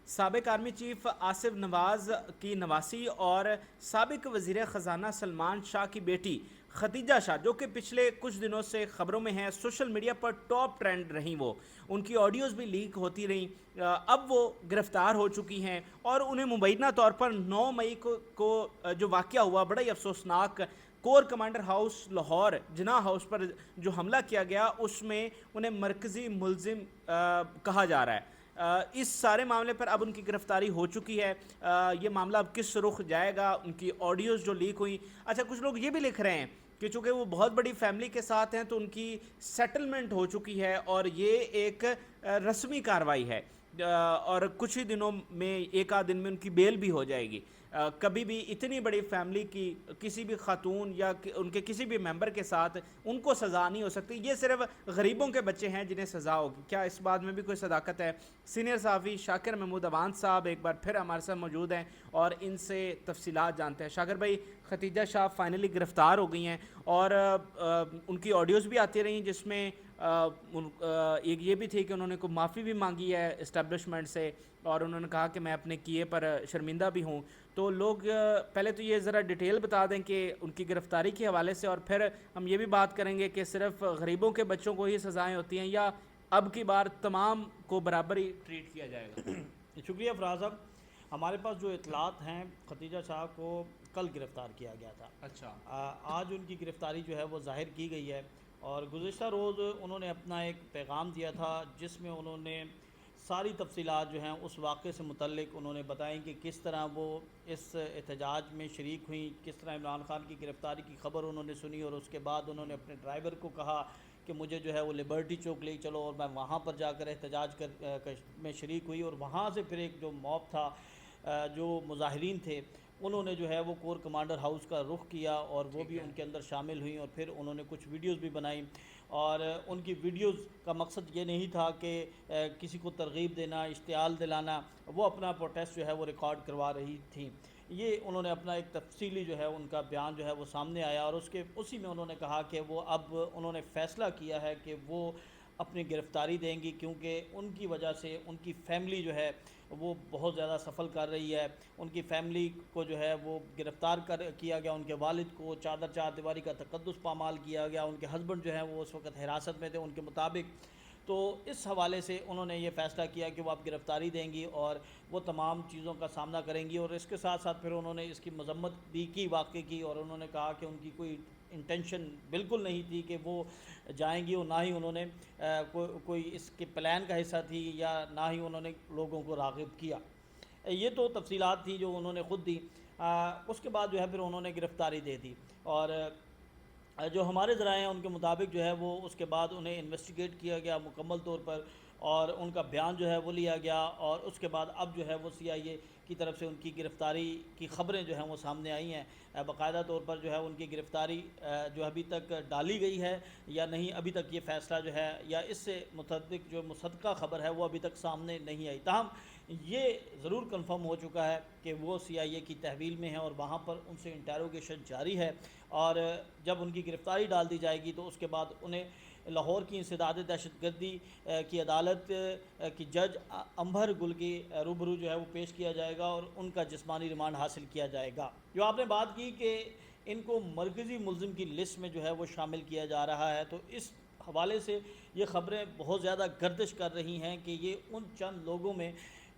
سابق army chief Asif نواز کی نواسی اور سابق وزیر خزانہ سلمان شاہ کی بیٹی ختیجہ شاہ، جو کہ پچھلے کچھ دنوں سے خبروں میں ہیں، سوشل میڈیا پر ٹاپ ٹرینڈ رہیں، وہ ان کی آڈیوز بھی لیک ہوتی رہیں، اب وہ گرفتار ہو چکی ہیں اور انہیں مبینہ طور پر 9 مئی کو جو واقعہ ہوا، بڑا ہی افسوسناک، کور کمانڈر ہاؤس لاہور جناح ہاؤس پر جو حملہ کیا گیا، اس میں انہیں مرکزی ملزم کہا جا رہا ہے۔ اس سارے معاملے پر اب ان کی گرفتاری ہو چکی ہے۔ یہ معاملہ اب کس رخ جائے گا؟ ان کی آڈیوز جو لیک ہوئی، اچھا کچھ لوگ یہ بھی لکھ رہے ہیں کہ چونکہ وہ بہت بڑی فیملی کے ساتھ ہیں تو ان کی سیٹلمنٹ ہو چکی ہے اور یہ ایک رسمی کارروائی ہے، اور کچھ ہی دنوں میں، ایک آدھ دن میں ان کی بیل بھی ہو جائے گی۔ کبھی بھی اتنی بڑی فیملی کی کسی بھی خاتون یا ان کے کسی بھی ممبر کے ساتھ ان کو سزا نہیں ہو سکتی، یہ صرف غریبوں کے بچے ہیں جنہیں سزا ہوگی۔ کیا اس بات میں بھی کوئی صداقت ہے؟ سینئر صحافی شاکر محمود اوان صاحب ایک بار پھر ہمارے ساتھ موجود ہیں اور ان سے تفصیلات جانتے ہیں۔ شاکر بھائی، ختیجہ شاہ فائنلی گرفتار ہو گئی ہیں اور ان کی آڈیوز بھی آتی رہیں جس میں ایک یہ بھی تھی کہ انہوں نے کوئی معافی بھی مانگی ہے اسٹیبلشمنٹ سے، اور انہوں نے کہا کہ میں اپنے کیے پر شرمندہ بھی ہوں۔ تو لوگ پہلے تو یہ ذرا ڈیٹیل بتا دیں کہ ان کی گرفتاری کے حوالے سے، اور پھر ہم یہ بھی بات کریں گے کہ صرف غریبوں کے بچوں کو ہی سزائیں ہوتی ہیں یا اب کی بار تمام کو برابر ہی ٹریٹ کیا جائے گا؟ شکریہ فراز صاحب۔ ہمارے پاس جو اطلاعات ہیں، ختیجہ شاہ کو کل گرفتار کیا گیا تھا۔ اچھا، آج ان کی گرفتاری جو ہے وہ ظاہر کی گئی ہے، اور گزشتہ روز انہوں نے اپنا ایک پیغام دیا تھا جس میں انہوں نے ساری تفصیلات جو ہیں اس واقعے سے متعلق انہوں نے بتائیں کہ کس طرح وہ اس احتجاج میں شریک ہوئیں، کس طرح عمران خان کی گرفتاری کی خبر انہوں نے سنی، اور اس کے بعد انہوں نے اپنے ڈرائیور کو کہا کہ مجھے جو ہے وہ لبرٹی چوک لے چلو، اور میں وہاں پر جا کر احتجاج میں شریک ہوئی، اور وہاں سے پھر ایک جو موب تھا، جو مظاہرین تھے، انہوں نے جو ہے وہ کور کمانڈر ہاؤس کا رخ کیا، اور وہ ٹھیک بھی ہے، ان کے اندر شامل ہوئیں، اور پھر انہوں نے کچھ ویڈیوز بھی بنائیں، اور ان کی ویڈیوز کا مقصد یہ نہیں تھا کہ کسی کو ترغیب دینا، اشتعال دلانا، وہ اپنا پروٹیسٹ جو ہے وہ ریکارڈ کروا رہی تھیں۔ یہ انہوں نے اپنا ایک تفصیلی جو ہے ان کا بیان جو ہے وہ سامنے آیا، اور اسی میں انہوں نے کہا کہ وہ اب انہوں نے فیصلہ کیا ہے کہ وہ اپنی گرفتاری دیں گی، کیونکہ ان کی وجہ سے ان کی فیملی جو ہے وہ بہت زیادہ سفل کر رہی ہے۔ ان کی فیملی کو جو ہے وہ گرفتار کیا گیا، ان کے والد کو چار دیواری کا تقدس پامال کیا گیا، ان کے ہسبینڈ جو ہیں وہ اس وقت حراست میں تھے ان کے مطابق۔ تو اس حوالے سے انہوں نے یہ فیصلہ کیا کہ وہ اب گرفتاری دیں گی اور وہ تمام چیزوں کا سامنا کریں گی، اور اس کے ساتھ ساتھ پھر انہوں نے اس کی مذمت بھی کی واقعے کی، اور انہوں نے کہا کہ ان کی کوئی انٹینشن بالکل نہیں تھی کہ وہ جائیں گی، اور نہ ہی انہوں نے کوئی اس کے پلان کا حصہ تھی، یا نہ ہی انہوں نے لوگوں کو راغب کیا۔ یہ تو تفصیلات تھیں جو انہوں نے خود دی۔ اس کے بعد جو ہے پھر انہوں نے گرفتاری دے دی، اور جو ہمارے ذرائع ہیں ان کے مطابق جو ہے وہ اس کے بعد انہیں انویسٹیگیٹ کیا گیا مکمل طور پر، اور ان کا بیان جو ہے وہ لیا گیا، اور اس کے بعد اب جو ہے وہ CIA کی طرف سے ان کی گرفتاری کی خبریں جو ہیں وہ سامنے آئی ہیں۔ باقاعدہ طور پر جو ہے ان کی گرفتاری جو ابھی تک ڈالی گئی ہے یا نہیں، ابھی تک یہ فیصلہ جو ہے یا اس سے متعلق جو مصدقہ خبر ہے وہ ابھی تک سامنے نہیں آئی۔ تاہم یہ ضرور کنفرم ہو چکا ہے کہ وہ CIA کی تحویل میں ہیں، اور وہاں پر ان سے انٹیروگیشن جاری ہے، اور جب ان کی گرفتاری ڈال دی جائے گی تو اس کے بعد انہیں لاہور کی انسداد دہشت گردی کی عدالت کی جج امبر گل کی روبرو جو ہے وہ پیش کیا جائے گا، اور ان کا جسمانی ریمانڈ حاصل کیا جائے گا۔ جو آپ نے بات کی کہ ان کو مرکزی ملزم کی لسٹ میں جو ہے وہ شامل کیا جا رہا ہے، تو اس حوالے سے یہ خبریں بہت زیادہ گردش کر رہی ہیں کہ یہ ان چند لوگوں میں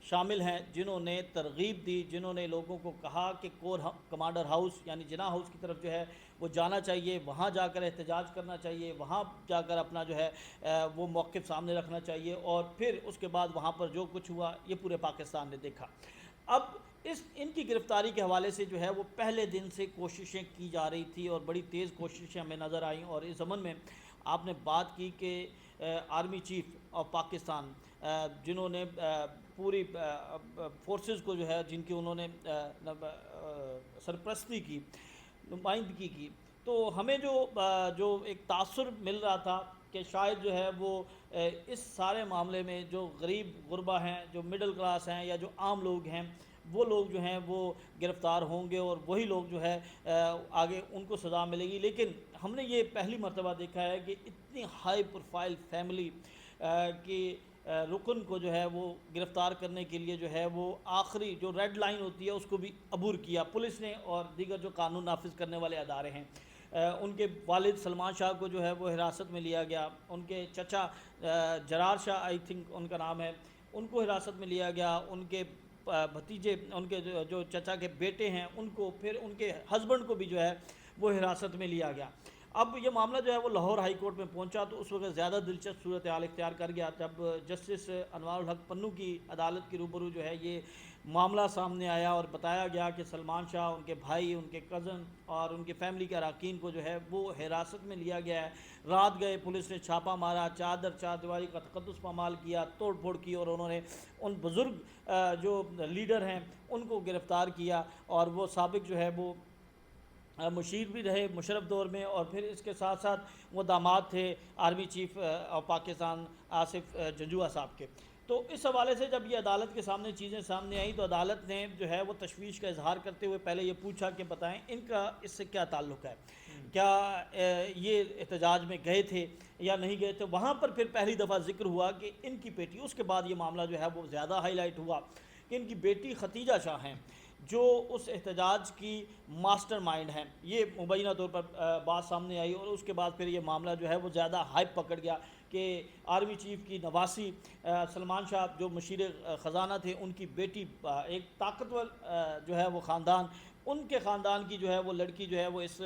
شامل ہیں جنہوں نے ترغیب دی، جنہوں نے لوگوں کو کہا کہ کور کمانڈر ہاؤس یعنی جناح ہاؤس کی طرف جو ہے وہ جانا چاہیے، وہاں جا کر احتجاج کرنا چاہیے، وہاں جا کر اپنا جو ہے وہ موقف سامنے رکھنا چاہیے، اور پھر اس کے بعد وہاں پر جو کچھ ہوا یہ پورے پاکستان نے دیکھا۔ اب ان کی گرفتاری کے حوالے سے جو ہے وہ پہلے دن سے کوششیں کی جا رہی تھی، اور بڑی تیز کوششیں ہمیں نظر آئیں، اور اس ضمن میں آپ نے بات کی کہ آرمی چیف آف پاکستان جنہوں نے پوری فورسز کو جو ہے جن کی انہوں نے سرپرستی کی، نمائندگی کی، تو ہمیں جو ایک تاثر مل رہا تھا کہ شاید جو ہے وہ اس سارے معاملے میں جو غریب غربا ہیں، جو مڈل کلاس ہیں، یا جو عام لوگ ہیں، وہ لوگ جو ہیں وہ گرفتار ہوں گے، اور وہی لوگ جو ہے آگے ان کو سزا ملے گی۔ لیکن ہم نے یہ پہلی مرتبہ دیکھا ہے کہ اتنی ہائی پروفائل فیملی کی رکن کو جو ہے وہ گرفتار کرنے کے لیے جو ہے وہ آخری جو ریڈ لائن ہوتی ہے اس کو بھی عبور کیا پولیس نے اور دیگر جو قانون نافذ کرنے والے ادارے ہیں۔ ان کے والد سلمان شاہ کو جو ہے وہ حراست میں لیا گیا، ان کے چچا جرار شاہ آئی تھنک ان کا نام ہے، ان کو حراست میں لیا گیا، ان کے بھتیجے، ان کے جو چچا کے بیٹے ہیں ان کو، پھر ان کے ہسبینڈ کو بھی جو ہے وہ حراست میں لیا گیا۔ اب یہ معاملہ جو ہے وہ لاہور ہائی کورٹ میں پہنچا تو اس وقت زیادہ دلچسپ صورتحال اختیار کر گیا جب جسٹس انوار الحق پنو کی عدالت کی روبرو جو ہے یہ معاملہ سامنے آیا اور بتایا گیا کہ سلمان شاہ، ان کے بھائی، ان کے کزن اور ان کے فیملی کے اراکین کو جو ہے وہ حراست میں لیا گیا ہے۔ رات گئے، پولیس نے چھاپہ مارا، چار دیواری کا تقدس پامال کیا، توڑ پھوڑ کی، اور انہوں نے ان بزرگ جو لیڈر ہیں ان کو گرفتار کیا، اور وہ سابق جو ہے وہ مشیر بھی رہے مشرف دور میں، اور پھر اس کے ساتھ ساتھ وہ داماد تھے army chief of Pakistan Asif Janjua صاحب کے۔ تو اس حوالے سے جب یہ عدالت کے سامنے چیزیں سامنے آئیں تو عدالت نے جو ہے وہ تشویش کا اظہار کرتے ہوئے پہلے یہ پوچھا کہ بتائیں ان کا اس سے کیا تعلق ہے، کیا یہ احتجاج میں گئے تھے یا نہیں گئے تھے۔ وہاں پر پھر پہلی دفعہ ذکر ہوا کہ ان کی بیٹی، اس کے بعد یہ معاملہ جو ہے وہ زیادہ ہائی لائٹ ہوا کہ ان کی بیٹی ختیجہ شاہ ہیں جو اس احتجاج کی ماسٹر مائنڈ ہیں۔ یہ مبینہ طور پر بات سامنے آئی، اور اس کے بعد پھر یہ معاملہ جو ہے وہ زیادہ ہائپ پکڑ گیا کہ آرمی چیف کی نواسی سلمان شاہ جو مشیر خزانہ تھے، ان کی بیٹی، ایک طاقتور جو ہے وہ خاندان، ان کے خاندان کی جو ہے وہ لڑکی جو ہے وہ اس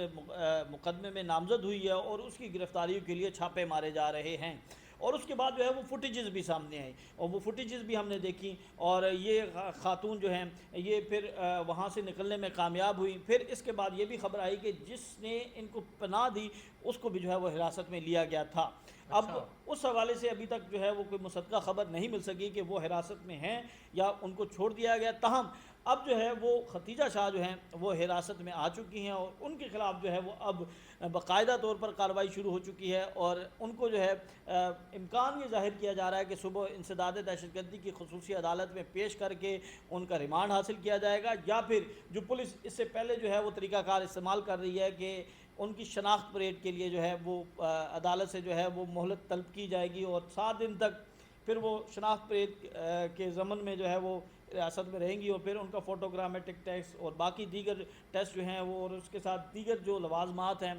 مقدمے میں نامزد ہوئی ہے، اور اس کی گرفتاری کے لیے چھاپے مارے جا رہے ہیں۔ اور اس کے بعد جو ہے وہ فوٹیجز بھی سامنے آئیں، اور وہ فوٹیجز بھی ہم نے دیکھی، اور یہ خاتون جو ہیں یہ پھر وہاں سے نکلنے میں کامیاب ہوئی۔ پھر اس کے بعد یہ بھی خبر آئی کہ جس نے ان کو پناہ دی اس کو بھی جو ہے وہ حراست میں لیا گیا تھا۔ اب اس حوالے سے ابھی تک جو ہے وہ کوئی مصدقہ خبر نہیں مل سکی کہ وہ حراست میں ہیں یا ان کو چھوڑ دیا گیا۔ تاہم اب جو ہے وہ ختیجہ شاہ جو ہیں وہ حراست میں آ چکی ہیں، اور ان کے خلاف جو ہے وہ اب باقاعدہ طور پر کارروائی شروع ہو چکی ہے، اور ان کو جو ہے امکان یہ ظاہر کیا جا رہا ہے کہ صبح انسداد دہشت گردی کی خصوصی عدالت میں پیش کر کے ان کا ریمانڈ حاصل کیا جائے گا، یا پھر جو پولیس اس سے پہلے جو ہے وہ طریقہ کار استعمال کر رہی ہے کہ ان کی شناخت پریڈ کے لیے جو ہے وہ عدالت سے جو ہے وہ مہلت طلب کی جائے گی، اور 7 دن تک پھر وہ شناخت پریڈ کے ضمن میں جو ہے وہ ریاست میں رہیں گی، اور پھر ان کا فوٹوگرامیٹک ٹیسٹ اور باقی دیگر ٹیسٹ جو ہیں وہ، اور اس کے ساتھ دیگر جو لوازمات ہیں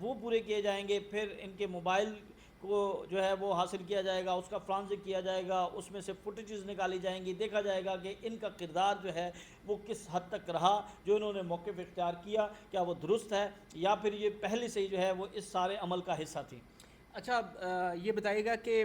وہ پورے کیے جائیں گے۔ پھر ان کے موبائل کو جو ہے وہ حاصل کیا جائے گا، اس کا فرانزک کیا جائے گا، اس میں سے فوٹیجز نکالی جائیں گی، دیکھا جائے گا کہ ان کا کردار جو ہے وہ کس حد تک رہا، جو انہوں نے موقف اختیار کیا کیا وہ درست ہے، یا پھر یہ پہلے سے ہی جو ہے وہ اس سارے عمل کا حصہ تھی۔ اچھا، یہ بتائیے گا کہ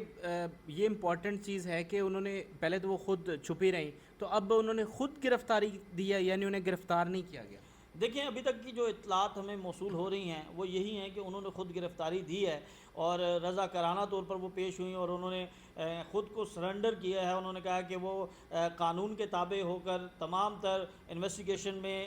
یہ امپورٹنٹ چیز ہے کہ انہوں نے پہلے تو وہ خود چھپی رہیں، تو اب انہوں نے خود گرفتاری دی ہے، یعنی انہیں گرفتار نہیں کیا گیا؟ دیکھیں ابھی تک کی جو اطلاعات ہمیں موصول ہو رہی ہیں وہ یہی ہیں کہ انہوں نے خود گرفتاری دی ہے، اور رضاکارانہ طور پر وہ پیش ہوئیں، اور انہوں نے خود کو سرنڈر کیا ہے۔ انہوں نے کہا کہ وہ قانون کے تابع ہو کر تمام تر انویسٹیگیشن میں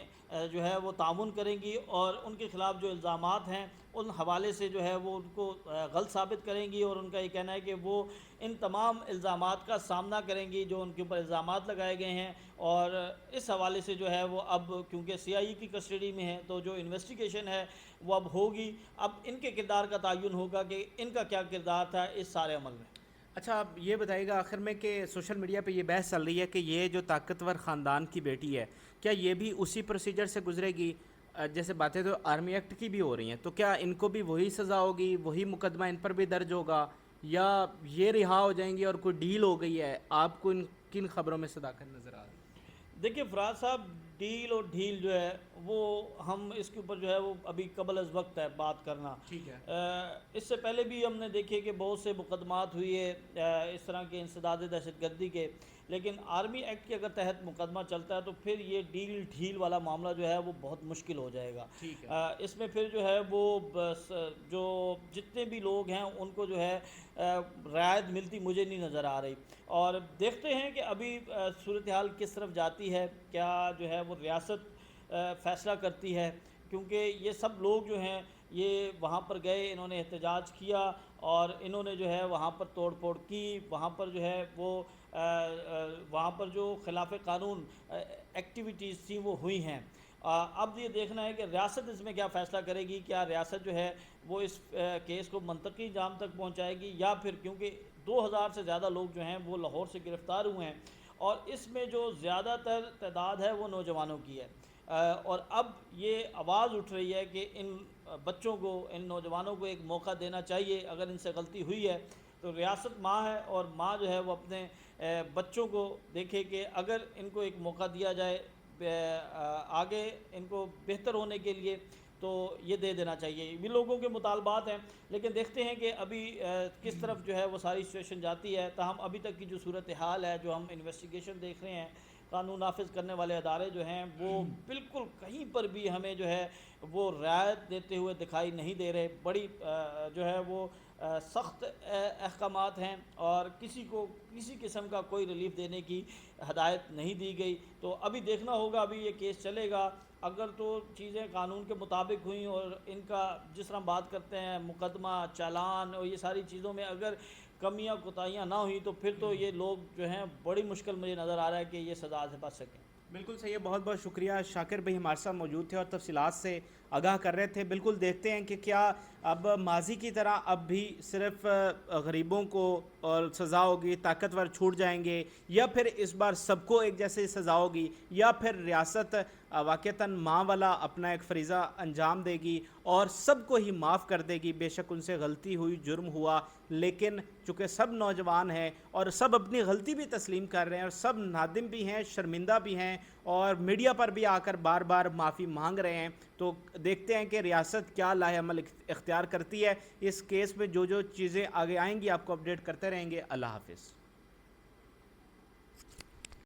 جو ہے وہ تعاون کریں گی، اور ان کے خلاف جو الزامات ہیں ان حوالے سے جو ہے وہ ان کو غلط ثابت کریں گی، اور ان کا یہ کہنا ہے کہ وہ ان تمام الزامات کا سامنا کریں گی جو ان کے اوپر الزامات لگائے گئے ہیں۔ اور اس حوالے سے جو ہے وہ اب کیونکہ سی آئی ای کی کسٹڈی میں ہے تو جو انویسٹیگیشن ہے وہ اب ہوگی، اب ان کے کردار کا تعین ہوگا کہ ان کا کیا کردار تھا اس سارے عمل میں۔ اچھا، آپ یہ بتائیے گا آخر میں کہ سوشل میڈیا پہ یہ بحث چل رہی ہے کہ یہ جو طاقتور خاندان کی بیٹی ہے، کیا یہ بھی اسی پروسیجر سے گزرے گی؟ جیسے باتیں تو آرمی ایکٹ کی بھی ہو رہی ہیں، تو کیا ان کو بھی وہی سزا ہوگی، وہی مقدمہ ان پر بھی درج ہوگا، یا یہ رہا ہو جائیں گی اور کوئی ڈیل ہو گئی ہے؟ آپ کو ان کن خبروں میں صداقت نظر آ رہی ہے؟ دیکھیے فراز صاحب، ڈیل اور ڈھیل جو ہے وہ ہم اس کے اوپر جو ہے وہ ابھی قبل از وقت ہے بات کرنا۔ ٹھیک ہے۔ اس سے پہلے بھی ہم نے دیکھے کہ بہت سے مقدمات ہوئی ہے اس طرح کے انسداد دہشت گردی کے، لیکن آرمی ایکٹ کے اگر تحت مقدمہ چلتا ہے تو پھر یہ ڈیل ڈھیل والا معاملہ جو ہے وہ بہت مشکل ہو جائے گا۔ ٹھیک ہے۔ اس میں پھر جو ہے وہ جو جتنے بھی لوگ ہیں ان کو جو ہے رعایت ملتی مجھے نہیں نظر آ رہی، اور دیکھتے ہیں کہ ابھی صورتحال کس طرف جاتی ہے، کیا جو ہے وہ ریاست فیصلہ کرتی ہے، کیونکہ یہ سب لوگ جو ہیں یہ وہاں پر گئے، انہوں نے احتجاج کیا، اور انہوں نے جو ہے وہاں پر توڑ پھوڑ کی، وہاں پر جو ہے وہ وہاں پر جو خلاف قانون ایکٹیویٹیز تھیں وہ ہوئی ہیں۔ اب یہ دیکھنا ہے کہ ریاست اس میں کیا فیصلہ کرے گی، کیا ریاست جو ہے وہ اس کیس کو منطقی انجام تک پہنچائے گی، یا پھر کیونکہ 2000 سے زیادہ لوگ جو ہیں وہ لاہور سے گرفتار ہوئے ہیں، اور اس میں جو زیادہ تر تعداد ہے وہ نوجوانوں کی ہے۔ اور اب یہ آواز اٹھ رہی ہے کہ ان بچوں کو، ان نوجوانوں کو ایک موقع دینا چاہیے۔ اگر ان سے غلطی ہوئی ہے تو ریاست ماں ہے، اور ماں جو ہے وہ اپنے بچوں کو دیکھے کہ اگر ان کو ایک موقع دیا جائے آگے ان کو بہتر ہونے کے لیے تو یہ دے دینا چاہیے۔ یہ بھی لوگوں کے مطالبات ہیں، لیکن دیکھتے ہیں کہ ابھی کس طرف جو ہے وہ ساری سچویشن جاتی ہے۔ تاہم ابھی تک کی جو صورتحال ہے، جو ہم انویسٹیگیشن دیکھ رہے ہیں، قانون نافذ کرنے والے ادارے جو ہیں وہ بالکل کہیں پر بھی ہمیں جو ہے وہ رعایت دیتے ہوئے دکھائی نہیں دے رہے۔ بڑی جو ہے وہ سخت احکامات ہیں، اور کسی کو کسی قسم کا کوئی ریلیف دینے کی ہدایت نہیں دی گئی۔ تو ابھی دیکھنا ہوگا، ابھی یہ کیس چلے گا۔ اگر تو چیزیں قانون کے مطابق ہوئیں، اور ان کا جس طرح بات کرتے ہیں مقدمہ، چالان اور یہ ساری چیزوں میں اگر کمیاں کوتاہیاں نہ ہوئیں، تو پھر تو یہ لوگ جو ہیں بڑی مشکل مجھے نظر آ رہا ہے کہ یہ سزا سے بچ سکیں۔ بالکل صحیح ہے، بہت بہت شکریہ۔ شاکر بھائی ہمارے ساتھ موجود تھے اور تفصیلات سے آگاہ کر رہے تھے۔ بالکل دیکھتے ہیں کہ کیا اب ماضی کی طرح اب بھی صرف غریبوں کو اور سزا ہوگی، طاقتور چھوٹ جائیں گے، یا پھر اس بار سب کو ایک جیسے سزا ہوگی، یا پھر ریاست واقعتاً ماں والا اپنا ایک فریضہ انجام دے گی اور سب کو ہی معاف کر دے گی۔ بے شک ان سے غلطی ہوئی، جرم ہوا، لیکن چونکہ سب نوجوان ہیں اور سب اپنی غلطی بھی تسلیم کر رہے ہیں، اور سب نادم بھی ہیں، شرمندہ بھی ہیں، اور میڈیا پر بھی آ کر بار بار معافی مانگ رہے ہیں، تو دیکھتے ہیں کہ ریاست کیا لاہ عمل اختیار کرتی ہے۔ اس کیس میں جو چیزیں آگے آئیں گی آپ کو اپڈیٹ کرتے رہیں گے۔ اللہ حافظ۔